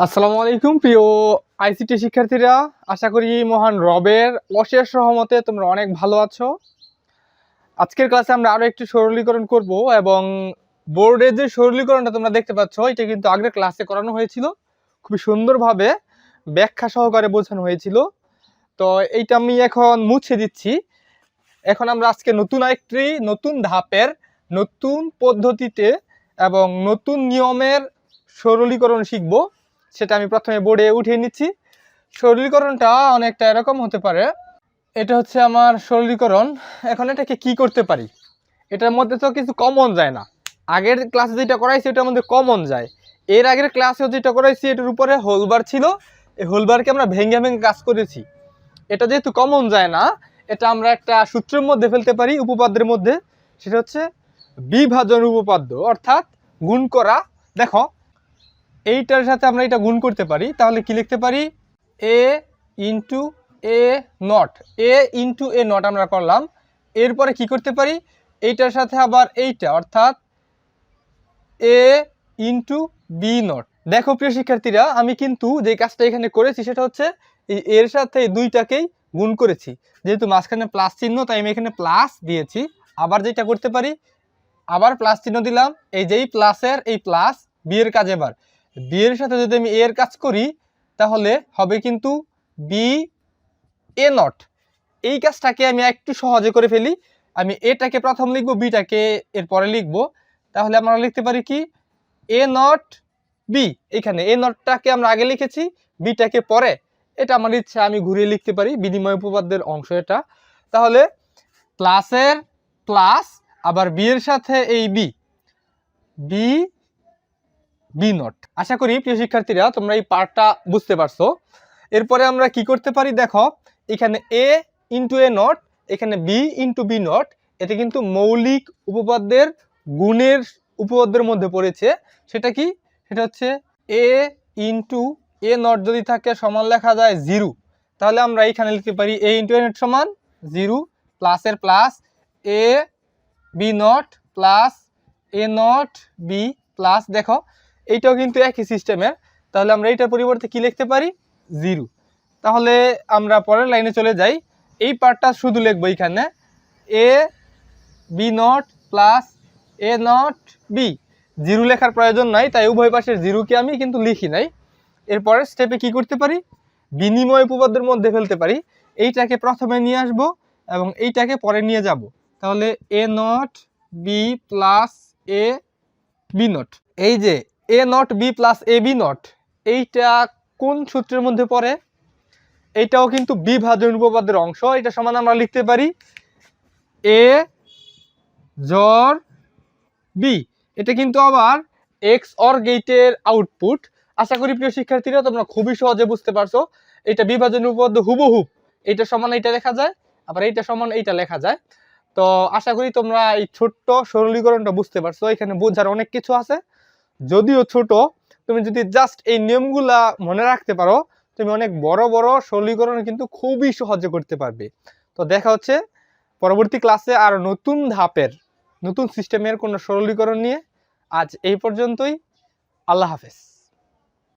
আসসালামু আলাইকুম প্রিয় আইসিটি শিক্ষার্থীরা, আশা করি মহান রবের অশেষ রহমতে তোমরা অনেক ভালো আছো। আজকের ক্লাসে আমরা আরো একটু সরলীকরণ করব এবং বোর্ডের যে সরলীকরণটা তোমরা দেখতে পাচ্ছ এটা কিন্তু আগের ক্লাসে করানো হয়েছিল, খুবই সুন্দরভাবে ব্যাখ্যা সহকারে বোঝানো হয়েছিল। তো এইটা আমি এখন মুছে দিচ্ছি। এখন আমরা আজকে নতুন ধাপের নতুন পদ্ধতিতে এবং নতুন নিয়মের সরলীকরণ শিখব। সেটা আমি প্রথমে বোর্ডে উঠিয়ে নিচ্ছি। সরলীকরণটা অনেকটা এরকম হতে পারে। এটা হচ্ছে আমার সরলীকরণ। এখন এটাকে কি করতে পারি, এটার মধ্যে তো কিছু কমন যায় না। আগের ক্লাসে যেটা করাইছি এটার মধ্যে কমন যায়। এর আগের ক্লাসেও যেটা করাইছি এটার উপরে হোলবার ছিল, এই হোলবারকে আমরা ভেঙে ভেঙে কাজ করেছি। এটা যেহেতু কমন যায় না, এটা আমরা একটা সূত্রের মধ্যে ফেলতে পারি, উপপাদ্যের মধ্যে। সেটা হচ্ছে বিভাজন উপপাদ্য, অর্থাৎ গুণ করা। দেখো এইটার সাথে আমরা এটা গুণ করতে পারি, তাহলে কি লিখতে পারি? A into A not, A into A not আমরা করলাম। এরপরে কি করতে পারি? এইটার সাথে আবার এইটা, অর্থাৎ এ ইন্টু বি নট। দেখো প্রিয় শিক্ষার্থীরা, আমি কিন্তু যে কাজটা এখানে করেছি সেটা হচ্ছে এর সাথে দুইটাকেই গুণ করেছি। যেহেতু মাঝখানে প্লাস চিহ্ন, তাই আমি এখানে প্লাস দিয়েছি। আবার যেটা করতে পারি, আবার প্লাস চিহ্ন দিলাম। এই যেই প্লাসের এই প্লাস বি এর কাজ। এবার বি এর সাথে যদি আমি এ এর কাজ করি তাহলে হবে কিন্তু বি এ নট। এই কাজটাকে আমি একটু সহজে করে ফেলি। আমি এটাকে প্রথম লিখবো, বিটাকে এরপরে লিখবো। তাহলে আমরা লিখতে পারি কি? এ নট বি। এখানে এ নটটাকে আমরা আগে লিখেছি, বিটাকে পরে। এটা আমার ইচ্ছা, আমি ঘুরিয়ে লিখতে পারি। বিনিময় উপপাদ্যের অংশ এটা। তাহলে প্লাসের প্লাস, আবার বি এর সাথে এই বি, বি বি নট। আশা করি প্রিয় শিক্ষার্থীরা তোমরা এই পার্টটা বুঝতে পারছো। এরপরে আমরা কি করতে পারি? দেখো এখানে এ ইন্টু এ নট, এখানে বি ইন্টু বি নট। এটা কিন্তু মৌলিক উপপাদ্যের গুণের উপপাদ্যের মধ্যে পড়েছে। সেটা কি? সেটা হচ্ছে এ ইন্টু এ নট যদি থাকে সমান লেখা যায় 0, তাহলে আমরা এইখানে লিখতে পারি এ ইন্টু এ নট সমান 0, প্লাসের plus A B not plus A not B plus. দেখো এইটাও কিন্তু একই সিস্টেমের। তাহলে আমরা এইটার পরিবর্তে কি লিখতে পারি? 0। তাহলে আমরা পরের লাইনে চলে যাই। এই পার্টটা শুধু লিখবো এখানে A B not plus A not B. 0 লেখার প্রয়োজন নাই, তাই উভয় পাশের 0কে আমি কিন্তু লিখি নাই। এরপরের স্টেপে কি করতে পারি? বিনিময় উপপাদ্যের মধ্যে ফেলতে পারি। এইটাকে প্রথমে নিয়ে আসব এবং এইটাকে পরে নিয়ে যাব। তাহলে A not B plus A B not. এই যে A not B plus A B not, এইটা কোন সূত্রের মধ্যে পড়ে? এইটাও কিন্তু বিভাজন উপপাদ্যের অংশ। এটা সমান আমরা লিখতে পারি এ জর বি। এটা কিন্তু আবার এক্স অর গেটের আউটপুট। আশা করি প্রিয় শিক্ষার্থীরা তোমরা খুবই সহজে বুঝতে পারছো। এটা বিভাজন উপপাদ্য হুবহুব। এইটা সমান এইটা লেখা যায়, আবার এইটা সমান এইটা লেখা যায়। তো আশা করি তোমরা এই ছোট্ট সরলীকরণটা বুঝতে পারছো। এখানে বোঝার অনেক কিছু আছে, যদিও ছোট। তুমি যদি জাস্ট এই নিয়মগুলা মনে রাখতে পারো, তুমি অনেক বড় বড় সরলীকরণ কিন্তু খুবই সহজে করতে পারবে। তো দেখা হচ্ছে পরবর্তী ক্লাসে আর নতুন ধাপের নতুন সিস্টেমের কোনো সরলীকরণ নিয়ে। আজ এই পর্যন্তই। আল্লাহ হাফেজ।